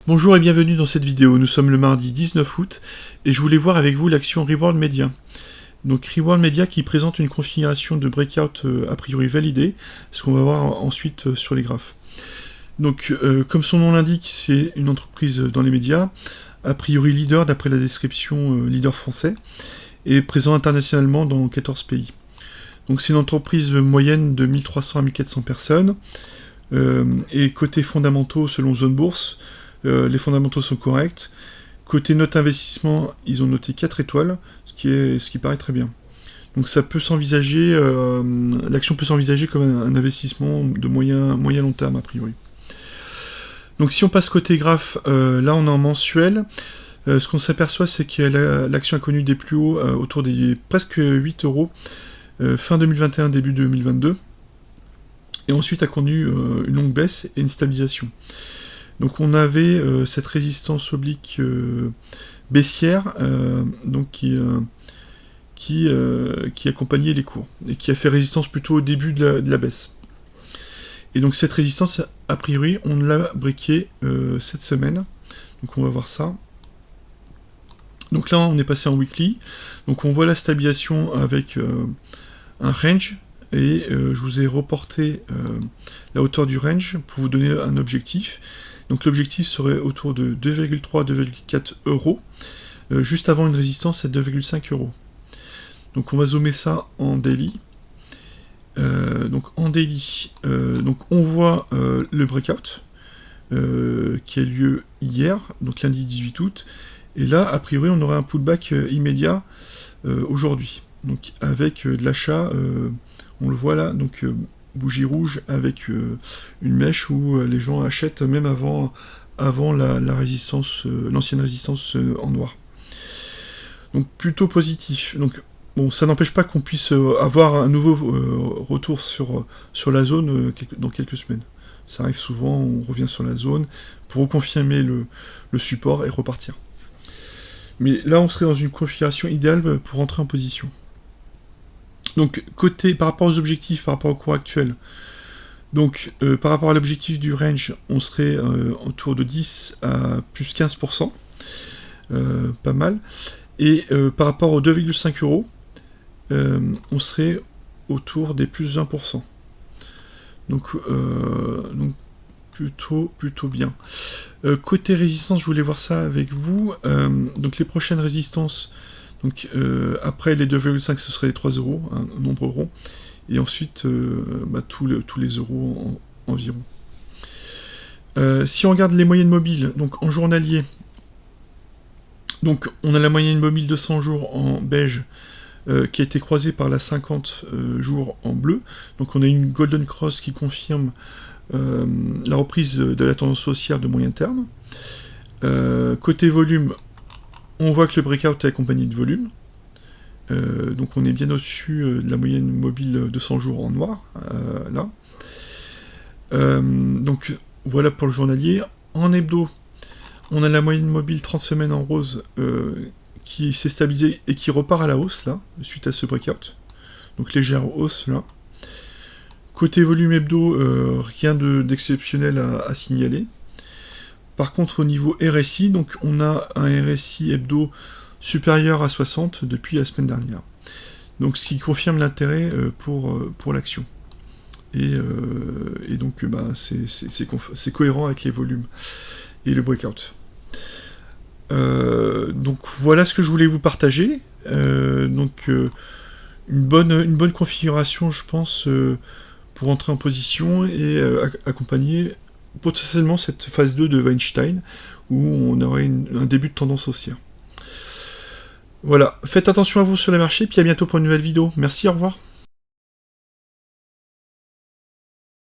Bonjour et bienvenue dans cette vidéo. Nous sommes le mardi 19 août et je voulais voir avec vous l'action Reward Media. Donc Reward Media qui présente une configuration de breakout a priori validée, ce qu'on va voir ensuite sur les graphes. Donc comme son nom l'indique, c'est une entreprise dans les médias, a priori leader d'après la description, leader français, et présent internationalement dans 14 pays. Donc c'est une entreprise moyenne de 1300 à 1400 personnes, et côté fondamentaux selon Zone Bourse, les fondamentaux sont corrects. Côté note investissement, ils ont noté 4 étoiles, ce qui paraît très bien. Donc ça peut s'envisager, l'action peut s'envisager comme un investissement de moyen long terme a priori. Donc si on passe côté graphe, là on est en mensuel. Ce qu'on s'aperçoit, c'est que l'action a connu des plus hauts autour des presque 8 euros fin 2021, début 2022. Et ensuite a connu une longue baisse et une stabilisation. Donc on avait cette résistance oblique baissière donc qui accompagnait les cours et qui a fait résistance plutôt au début de la baisse. Et donc cette résistance, a priori, on l'a briquée cette semaine. Donc on va voir ça. Donc là on est passé en weekly. Donc on voit la stabilisation avec un range. Et je vous ai reporté la hauteur du range pour vous donner un objectif. Donc l'objectif serait autour de 2,3-2,4 euros, juste avant une résistance à 2,5 euros. Donc on va zoomer ça en daily. Donc en daily, donc on voit le breakout qui a lieu hier, donc lundi 18 août. Et là, a priori, on aurait un pullback immédiat aujourd'hui. Donc avec de l'achat, on le voit là, donc bougie rouge avec une mèche où les gens achètent même avant la résistance, l'ancienne résistance en noir. Donc plutôt positif. Donc bon, ça n'empêche pas qu'on puisse avoir un nouveau retour sur la zone dans quelques semaines. Ça arrive souvent, on revient sur la zone pour reconfirmer le support et repartir. Mais là, on serait dans une configuration idéale pour rentrer en position. Donc, par rapport aux objectifs, par rapport au cours actuel, donc par rapport à l'objectif du range, on serait autour de 10 à plus 15%, pas mal. Et par rapport aux 2,5 euros, on serait autour des plus 1%. Donc plutôt bien. Côté résistance, je voulais voir ça avec vous. Donc les prochaines résistances, donc après les 2,5 ce serait les 3 euros, un nombre rond, et ensuite tous les euros environ. Si on regarde les moyennes mobiles, donc en journalier, donc on a la moyenne mobile de 100 jours en beige qui a été croisée par la 50 jours en bleu. Donc on a une golden cross qui confirme la reprise de la tendance haussière de moyen terme. Côté volume, on voit que le breakout est accompagné de volume. Donc on est bien au-dessus de la moyenne mobile de 100 jours en noir, là. Donc voilà pour le journalier. En hebdo, on a la moyenne mobile 30 semaines en rose qui s'est stabilisée et qui repart à la hausse, là, suite à ce breakout. Donc légère hausse, là. Côté volume hebdo, rien d'exceptionnel à signaler. Par contre, au niveau RSI, donc on a un RSI hebdo supérieur à 60 depuis la semaine dernière. Donc ce qui confirme l'intérêt pour l'action. Et donc c'est cohérent avec les volumes et le breakout. Donc voilà ce que je voulais vous partager. Donc une bonne configuration, je pense, pour entrer en position et accompagner potentiellement cette phase 2 de Weinstein, où on aurait un début de tendance haussière. Voilà, faites attention à vous sur les marchés, puis à bientôt pour une nouvelle vidéo. Merci, au revoir.